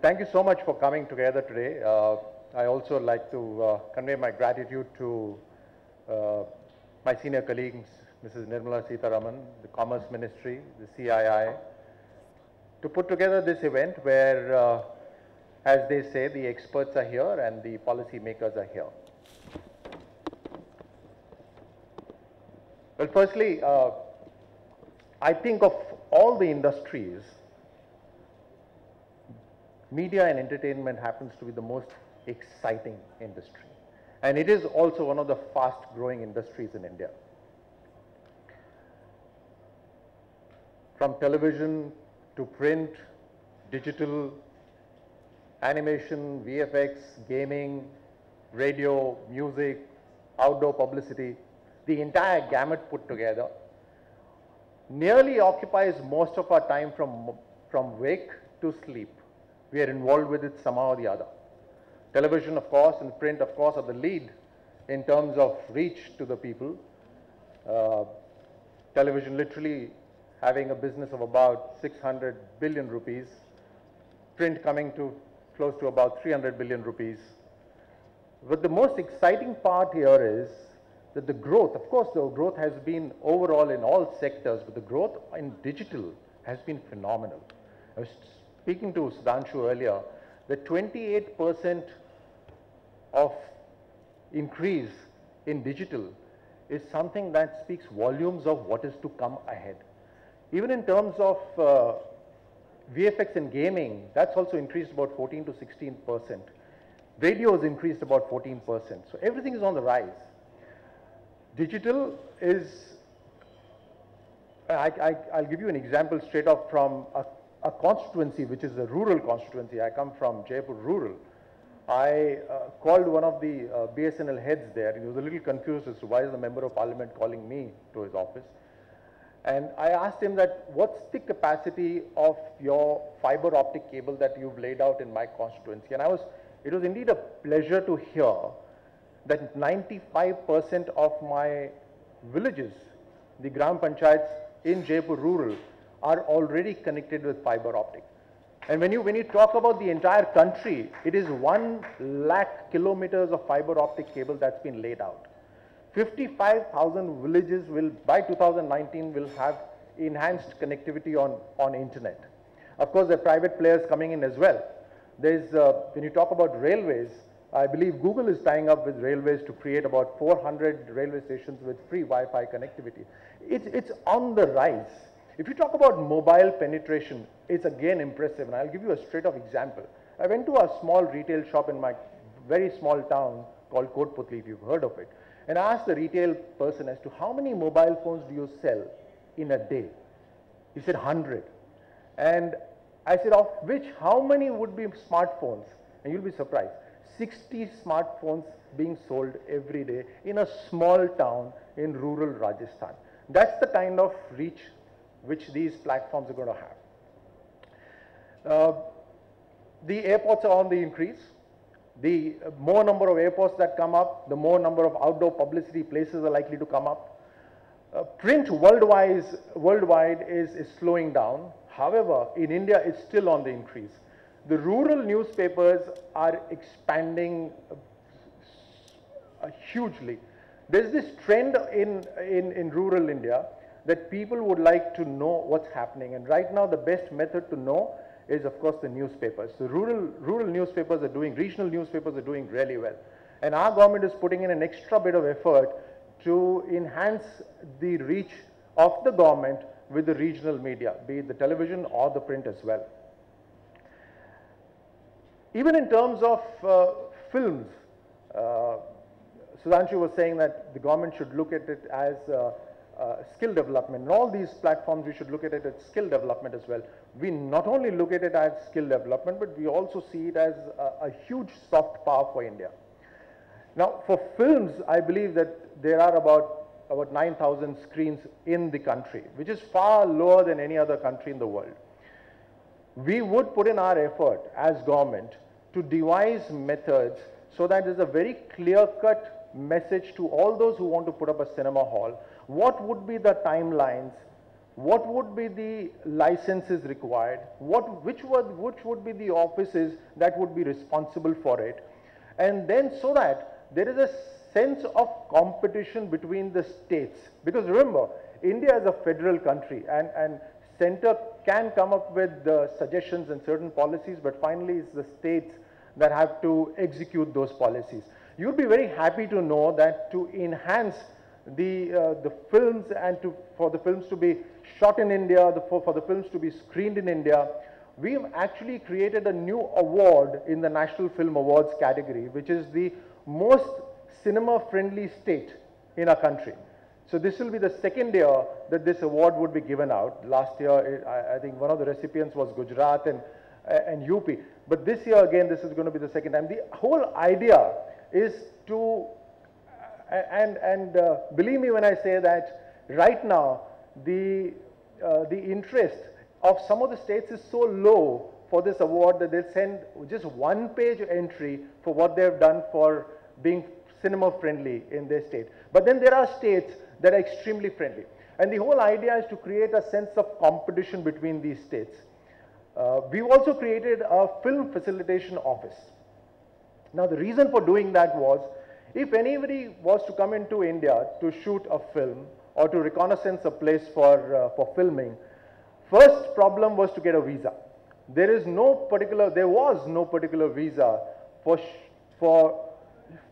Thank you so much for coming together today. I also like to convey my gratitude to my senior colleagues, Mrs. Nirmala Sitharaman, the Commerce Ministry, the CII, to put together this event where, as they say, the experts are here and the policy makers are here. Well, firstly, I think of all the industries, media and entertainment happens to be the most exciting industry. And it is also one of the fast growing industries in India. From television to print, digital, animation, VFX, gaming, radio, music, outdoor publicity, the entire gamut put together nearly occupies most of our time from wake to sleep. We are involved with it somehow or the other. Television, of course, and print, of course, are the lead in terms of reach to the people. Television literally having a business of about 600 billion rupees, print coming to close to about 300 billion rupees. But the most exciting part here is that the growth, of course, the growth has been overall in all sectors, but the growth in digital has been phenomenal. I was speaking to Sudhanshu earlier, the 28% of increase in digital is something that speaks volumes of what is to come ahead. Even in terms of VFX and gaming, that's also increased about 14 to 16%. Radio has increased about 14%. So everything is on the rise. Digital is, I'll give you an example straight off from a constituency, which is a rural constituency. I come from Jaipur rural. I called one of the BSNL heads there, and he was a little confused as to why is the member of parliament calling me to his office. And I asked him that, what's the capacity of your fiber optic cable that you've laid out in my constituency? And it was indeed a pleasure to hear that 95% of my villages, the Gram Panchayats in Jaipur rural, are already connected with fiber optic. And when you talk about the entire country, it is 1 lakh kilometers of fiber optic cable that's been laid out. 55,000 villages will, by 2019, will have enhanced connectivity on internet. Of course, there are private players coming in as well. There's, when you talk about railways, I believe Google is tying up with railways to create about 400 railway stations with free Wi-Fi connectivity. It's on the rise. If you talk about mobile penetration, it's again impressive, and I'll give you a straight up example. I went to a small retail shop in my very small town called Kotputli, if you've heard of it, and I asked the retail person as to how many mobile phones do you sell in a day? He said 100. And I said, of which how many would be smartphones? And you'll be surprised. 60 smartphones being sold every day in a small town in rural Rajasthan. That's the kind of reach which these platforms are going to have. The airports are on the increase. The more number of airports that come up, the more number of outdoor publicity places are likely to come up. Print worldwide is slowing down. However, in India, it's still on the increase. The rural newspapers are expanding hugely. There's this trend in rural India that people would like to know what's happening. And right now, the best method to know is, of course, the newspapers. The rural newspapers are doing, regional newspapers are doing really well. And our government is putting in an extra bit of effort to enhance the reach of the government with the regional media, be it the television or the print as well. Even in terms of films, Sudhanshu was saying that the government should look at it as skill development. In all these platforms, we should look at it as skill development as well. We not only look at it as skill development, but we also see it as a huge soft power for India. Now, for films, I believe that there are about 9,000 screens in the country, which is far lower than any other country in the world. We would put in our effort as government to devise methods so that there's a very clear-cut message to all those who want to put up a cinema hall. What would be the timelines what would be the licenses required, which would be the offices that would be responsible for it, and then so that there is a sense of competition between the states. Because remember, India is a federal country, and center can come up with suggestions and certain policies, but finally it's the states that have to execute those policies. You'd be very happy to know that to enhance the films and for the films to be shot in India, for the films to be screened in India, we've actually created a new award in the National Film Awards category, which is the most cinema-friendly state in our country. So this will be the second year that this award would be given out. Last year, I think one of the recipients was Gujarat and UP. But this year, again, this is going to be the second time. The whole idea is to, believe me when I say that right now, the interest of some of the states is so low for this award that they'll send just one-page entry for what they've done for being cinema-friendly in their state. But then there are states that are extremely friendly. And the whole idea is to create a sense of competition between these states. We've also created a film facilitation office. Now, the reason for doing that was, if anybody was to come into India to shoot a film or to reconnaissance a place for filming, first problem was to get a visa. There was no particular visa for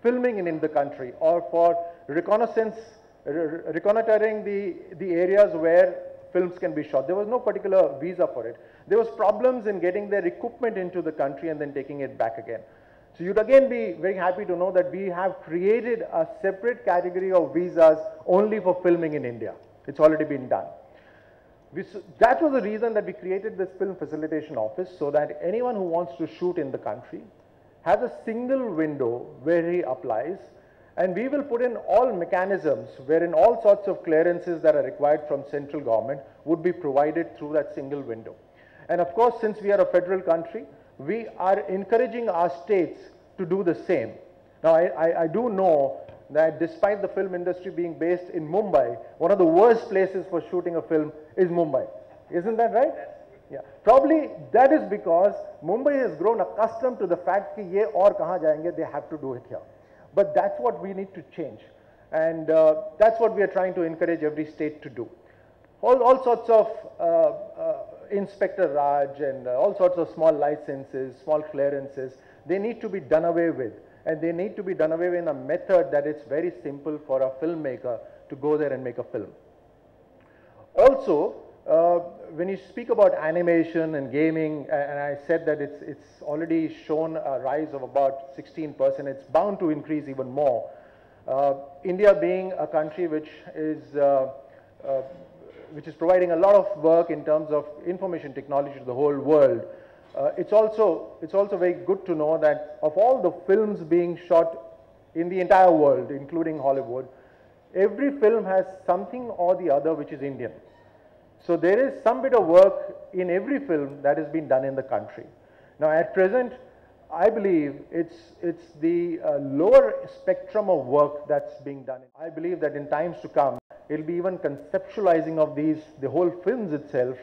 filming in the country or for reconnaissance, reconnoitering the areas where films can be shot. There was no particular visa for it. There was problems in getting their equipment into the country and then taking it back again. So you'd again be very happy to know that we have created a separate category of visas only for filming in India. It's already been done. That was the reason that we created this film facilitation office, so that anyone who wants to shoot in the country has a single window where he applies, and we will put in all mechanisms wherein all sorts of clearances that are required from central government would be provided through that single window. And of course, since we are a federal country, we are encouraging our states to do the same. Now, I do know that despite the film industry being based in Mumbai, one of the worst places for shooting a film is Mumbai. Isn't that right? Yeah. Probably that is because Mumbai has grown accustomed to the fact that ye aur kahan jayenge, they have to do it here. But that's what we need to change. And that's what we are trying to encourage every state to do. All sorts of Inspector Raj and all sorts of small licenses, small clearances, they need to be done away with. And they need to be done away with in a method that it's very simple for a filmmaker to go there and make a film. Also, when you speak about animation and gaming, and I said that it's already shown a rise of about 16%, it's bound to increase even more. India being a country which is providing a lot of work in terms of information technology to the whole world, it's also very good to know that of all the films being shot in the entire world, including Hollywood, every film has something or the other which is Indian. So there is some bit of work in every film that has been done in the country. Now at present, I believe it's the lower spectrum of work that's being done. I believe that in times to come, it'll be even conceptualizing of the whole films itself,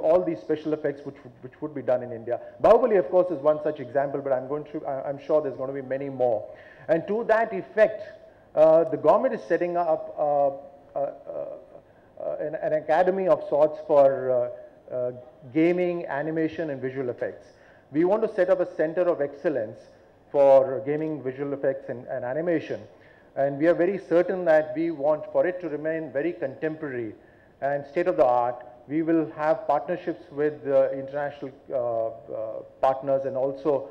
all these special effects which would be done in India. Bahubali, of course, is one such example, but I'm sure there's going to be many more. And to that effect, the government is setting up an academy of sorts for gaming, animation, and visual effects. We want to set up a center of excellence for gaming, visual effects, and animation. And we are very certain that we want for it to remain very contemporary and state-of-the-art. We will have partnerships with international partners and also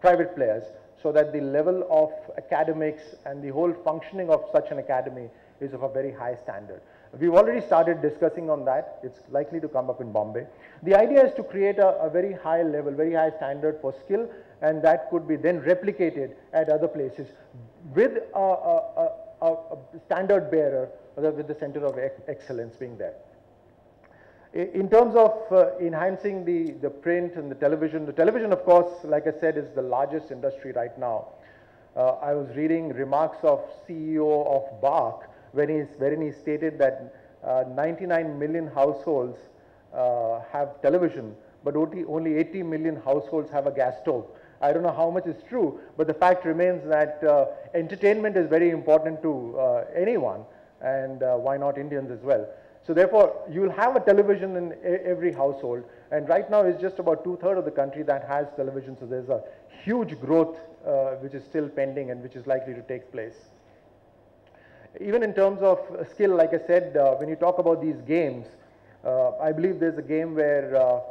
private players, so that the level of academics and the whole functioning of such an academy is of a very high standard. We've already started discussing on that. It's likely to come up in Bombay. The idea is to create a very high level, very high standard for skill, and that could be then replicated at other places with a standard bearer, with the center of excellence being there. In terms of enhancing the print and the television, of course, like I said, is the largest industry right now. I was reading remarks of CEO of BARC wherein he stated that 99 million households have television, but only 80 million households have a gas stove. I don't know how much is true, but the fact remains that entertainment is very important to anyone, and why not Indians as well. So therefore, you will have a television in every household, and right now it's just about 2/3 of the country that has television, so there's a huge growth which is still pending and which is likely to take place. Even in terms of skill, like I said, when you talk about these games, I believe there's a game where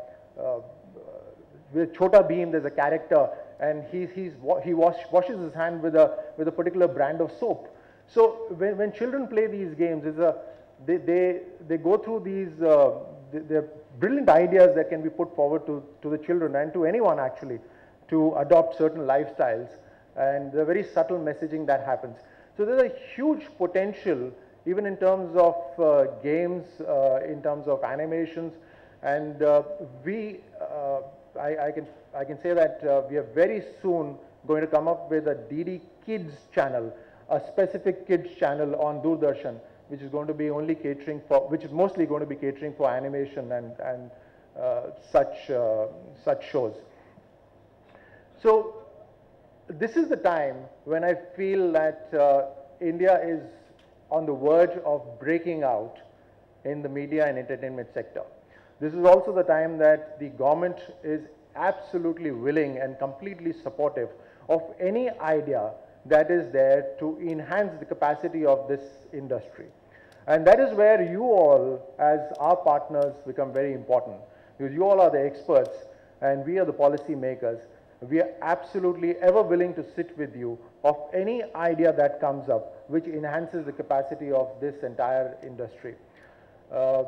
with Chota Bheem, there's a character, and he washes his hand with a particular brand of soap. So when children play these games, they go through these they're brilliant ideas that can be put forward to the children and to anyone actually to adopt certain lifestyles, and the very subtle messaging that happens. So there's a huge potential even in terms of games, in terms of animations, and I can say that we are very soon going to come up with a DD Kids channel, a specific kids channel on Doordarshan, which is going to be only catering for, which is mostly going to be catering for animation and such shows. So this is the time when I feel that India is on the verge of breaking out in the media and entertainment sector. This is also the time that the government is absolutely willing and completely supportive of any idea that is there to enhance the capacity of this industry. And that is where you all, as our partners, become very important, because you all are the experts and we are the policy makers. We are absolutely ever willing to sit with you of any idea that comes up which enhances the capacity of this entire industry. I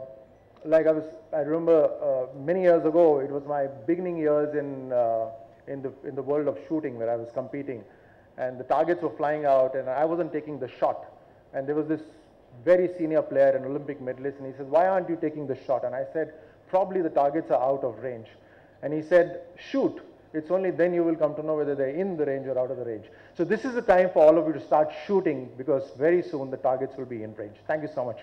remember many years ago, it was my beginning years in the world of shooting where I was competing, and the targets were flying out and I wasn't taking the shot, and there was this very senior player, an Olympic medalist, and he says, "Why aren't you taking the shot?" And I said, "Probably the targets are out of range." And he said, "Shoot. It's only then you will come to know whether they're in the range or out of the range." So this is the time for all of you to start shooting, because very soon the targets will be in range. Thank you so much.